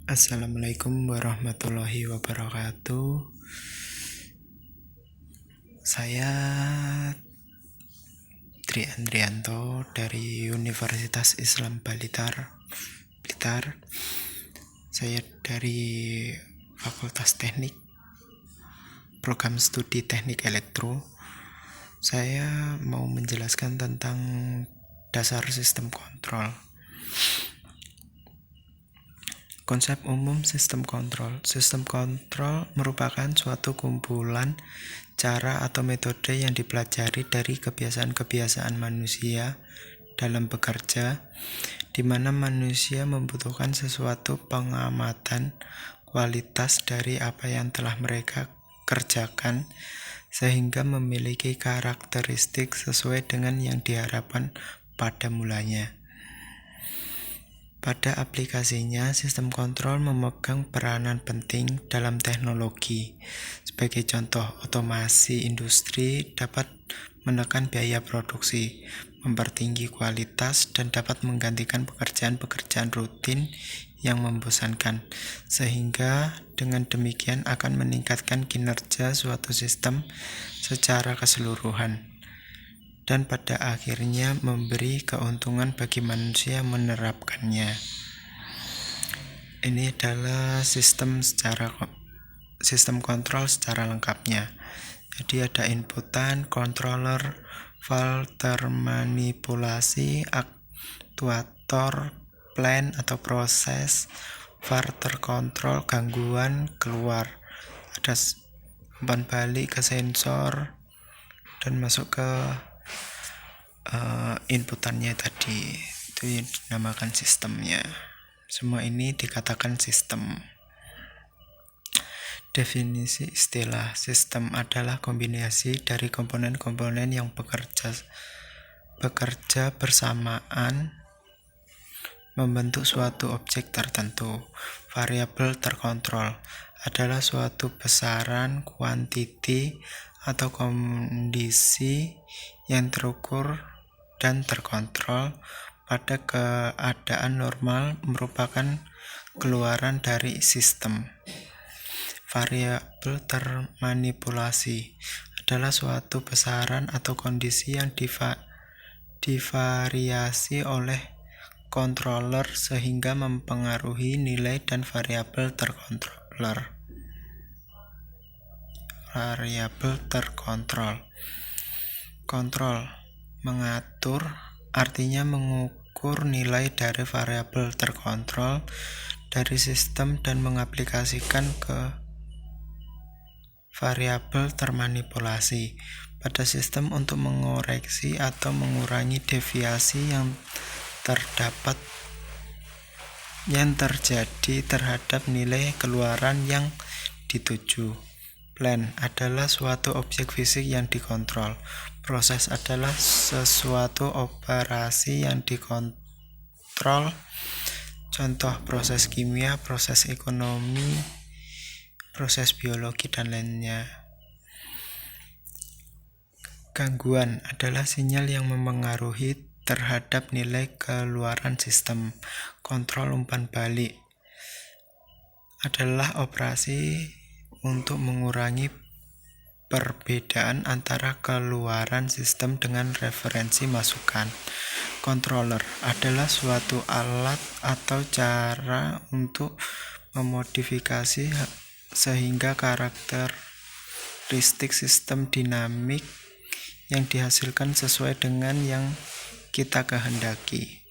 Assalamualaikum warahmatullahi wabarakatuh. Saya Tri Andrianto dari Universitas Islam Blitar. Saya dari Fakultas Teknik, Program Studi Teknik Elektro. Saya mau menjelaskan tentang dasar sistem kontrol. Konsep umum sistem kontrol. Sistem kontrol merupakan suatu kumpulan cara atau metode yang dipelajari dari kebiasaan-kebiasaan manusia dalam bekerja, di mana manusia membutuhkan sesuatu pengamatan kualitas dari apa yang telah mereka kerjakan, sehingga memiliki karakteristik sesuai dengan yang diharapkan pada mulanya. Pada aplikasinya, sistem kontrol memegang peranan penting dalam teknologi. Sebagai contoh, otomasi industri dapat menekan biaya produksi, mempertinggi kualitas, dan dapat menggantikan pekerjaan-pekerjaan rutin yang membosankan, sehingga dengan demikian akan meningkatkan kinerja suatu sistem secara keseluruhan, dan pada akhirnya memberi keuntungan bagi manusia menerapkannya. Ini adalah sistem kontrol secara lengkapnya. Jadi ada inputan, controller, valve termanipulasi, aktuator, plan atau proses, var terkontrol, gangguan, keluar. Ada umpan balik ke sensor dan masuk ke inputannya tadi, itu dinamakan sistemnya. Semua ini dikatakan sistem. Definisi istilah sistem adalah kombinasi dari komponen-komponen yang bekerja bersamaan membentuk suatu objek tertentu. Variabel terkontrol adalah suatu besaran kuantiti atau kondisi yang terukur dan terkontrol pada keadaan normal, merupakan keluaran dari sistem. Variabel termanipulasi adalah suatu besaran atau kondisi yang divariasi oleh controller sehingga mempengaruhi nilai dan variabel terkontroller. Variabel terkontrol. Kontrol mengatur, artinya mengukur nilai dari variabel terkontrol dari sistem dan mengaplikasikan ke variabel termanipulasi pada sistem untuk mengoreksi atau mengurangi deviasi yang terjadi terhadap nilai keluaran yang dituju. Plan adalah suatu objek fisik yang dikontrol. Proses adalah sesuatu operasi yang dikontrol. Contoh proses kimia, proses ekonomi, proses biologi, dan lainnya. Gangguan adalah sinyal yang mempengaruhi terhadap nilai keluaran sistem. Kontrol umpan balik adalah operasi untuk mengurangi perbedaan antara keluaran sistem dengan referensi masukan. Controller adalah suatu alat atau cara untuk memodifikasi sehingga karakteristik sistem dinamik yang dihasilkan sesuai dengan yang kita kehendaki.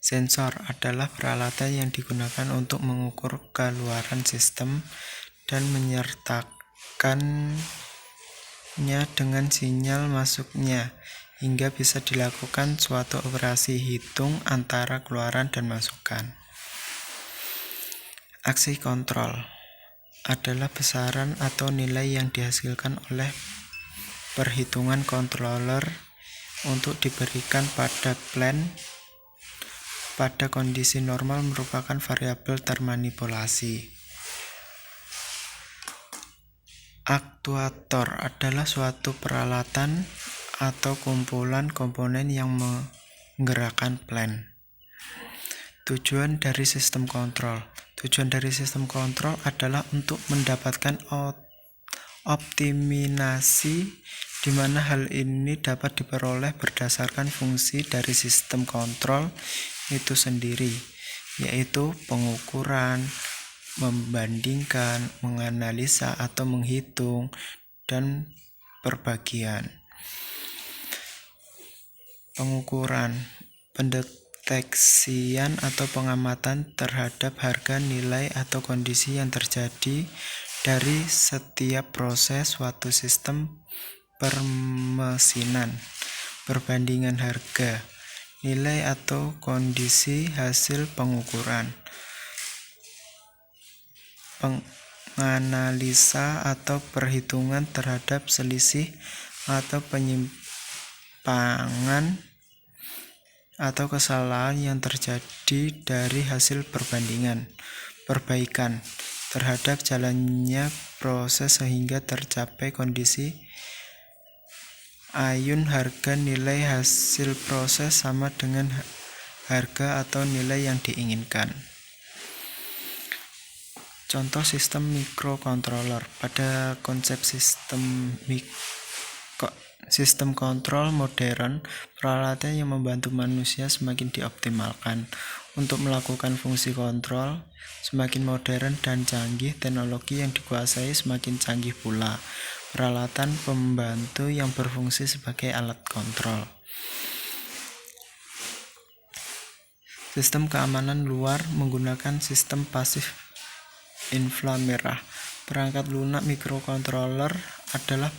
Sensor adalah peralatan yang digunakan untuk mengukur keluaran sistem dan menyertakannya dengan sinyal masuknya, hingga bisa dilakukan suatu operasi hitung antara keluaran dan masukan. Aksi kontrol adalah besaran atau nilai yang dihasilkan oleh perhitungan controller untuk diberikan pada plan. Pada kondisi normal merupakan variabel termanipulasi. Aktuator adalah suatu peralatan atau kumpulan komponen yang menggerakkan plan. Tujuan dari sistem kontrol. Tujuan dari sistem kontrol adalah untuk mendapatkan optimasi, di mana hal ini dapat diperoleh berdasarkan fungsi dari sistem kontrol itu sendiri, yaitu pengukuran, membandingkan, menganalisa atau menghitung, dan perbagian. Pengukuran, pendeteksian atau pengamatan terhadap harga, nilai, atau kondisi yang terjadi dari setiap proses suatu sistem permesinan. Perbandingan harga, nilai, atau kondisi hasil pengukuran. Penganalisa atau perhitungan terhadap selisih atau penyimpangan atau kesalahan yang terjadi dari hasil perbandingan. Perbaikan terhadap jalannya proses sehingga tercapai kondisi ayun harga nilai hasil proses sama dengan harga atau nilai yang diinginkan. Contoh sistem mikrokontroler. Pada konsep sistem kontrol modern, peralatan yang membantu manusia semakin dioptimalkan. Untuk melakukan fungsi kontrol, semakin modern dan canggih, teknologi yang dikuasai semakin canggih pula. Peralatan pembantu yang berfungsi sebagai alat kontrol. Sistem keamanan luar menggunakan sistem pasif inframerah. Perangkat lunak mikrokontroler adalah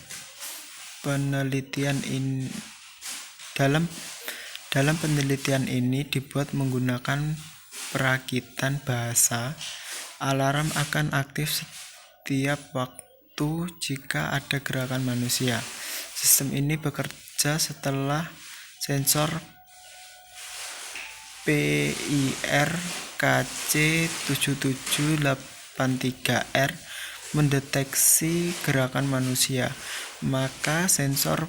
dalam penelitian ini dibuat menggunakan perakitan bahasa. Alarm akan aktif setiap waktu jika ada gerakan manusia. Sistem ini bekerja setelah sensor PIR-KC7783R mendeteksi gerakan manusia, maka sensor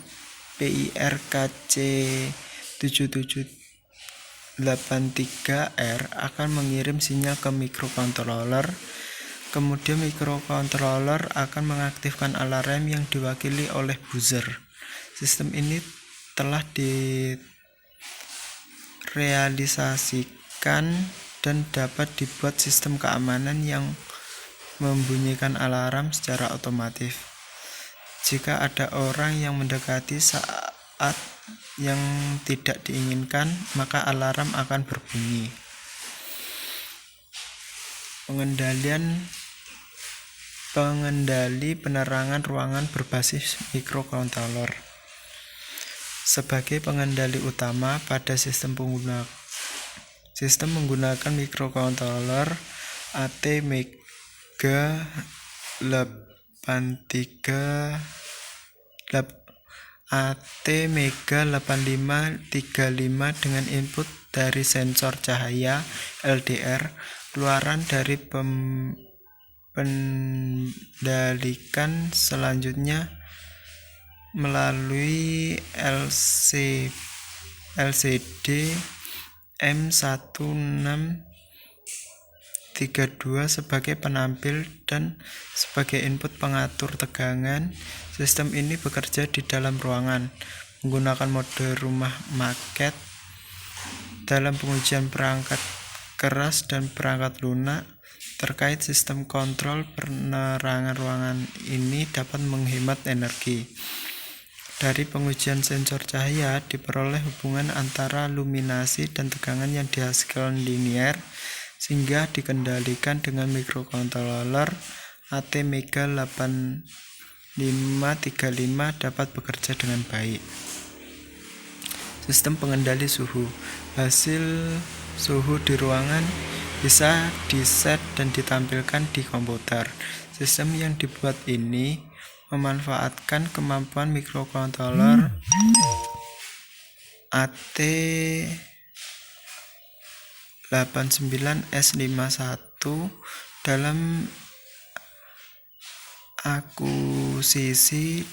PIR-KC7783R akan mengirim sinyal ke mikrokontroler. Kemudian mikrokontroler akan mengaktifkan alarm yang diwakili oleh buzzer. Sistem ini telah direalisasikan dan dapat dibuat sistem keamanan yang membunyikan alarm secara otomatis. Jika ada orang yang mendekati saat yang tidak diinginkan, maka alarm akan berbunyi. Pengendali penerangan ruangan berbasis mikrokontroler. Sebagai pengendali utama pada sistem menggunakan mikrokontroler ATmega 8535 dengan input dari sensor cahaya LDR, keluaran dari pendalikan selanjutnya melalui LCD M1632 sebagai penampil dan sebagai input pengatur tegangan. Sistem ini bekerja di dalam ruangan menggunakan mode rumah maket. Dalam pengujian perangkat keras dan perangkat lunak terkait sistem kontrol penerangan ruangan ini dapat menghemat energi. Dari pengujian sensor cahaya diperoleh hubungan antara luminasi dan tegangan yang dihasilkan linier, sehingga dikendalikan dengan mikrokontroler ATmega 8535 dapat bekerja dengan baik. Sistem pengendali suhu. Hasil suhu di ruangan bisa diset dan ditampilkan di komputer. Sistem yang dibuat ini memanfaatkan kemampuan mikrokontroler AT89S51 dalam akuisisi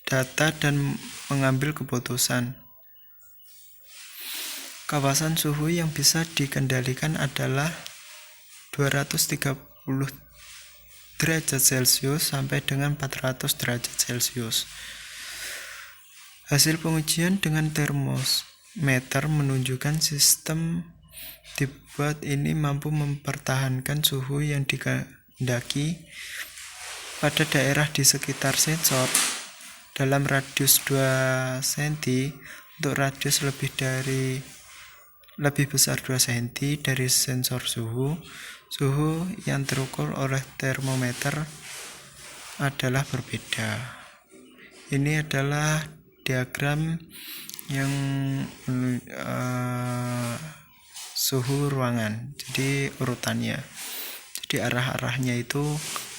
data dan mengambil keputusan. Kawasan suhu yang bisa dikendalikan adalah 230 derajat Celcius sampai dengan 400 derajat Celcius. Hasil pengujian dengan termometer menunjukkan sistem dibuat ini mampu mempertahankan suhu yang dikehendaki pada daerah di sekitar sensor dalam radius 2 cm untuk radius lebih besar 2 cm dari sensor suhu. Suhu yang terukur oleh termometer adalah berbeda. Ini adalah diagram yang suhu ruangan. Jadi urutannya. Jadi arah-arahnya itu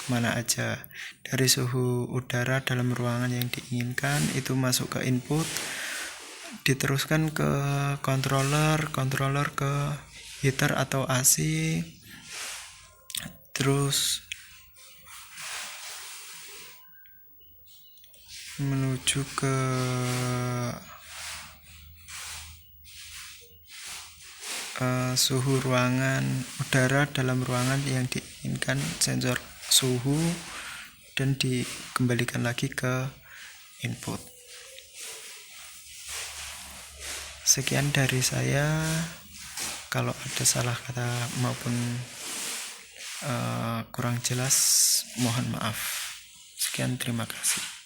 mana aja. Dari suhu udara dalam ruangan yang diinginkan itu masuk ke input, diteruskan ke controller ke heater atau AC, terus menuju ke suhu ruangan, udara dalam ruangan yang diinginkan, sensor suhu, dan dikembalikan lagi ke input. Sekian dari saya. Kalau ada salah kata maupun kurang jelas, mohon maaf. Sekian, terima kasih.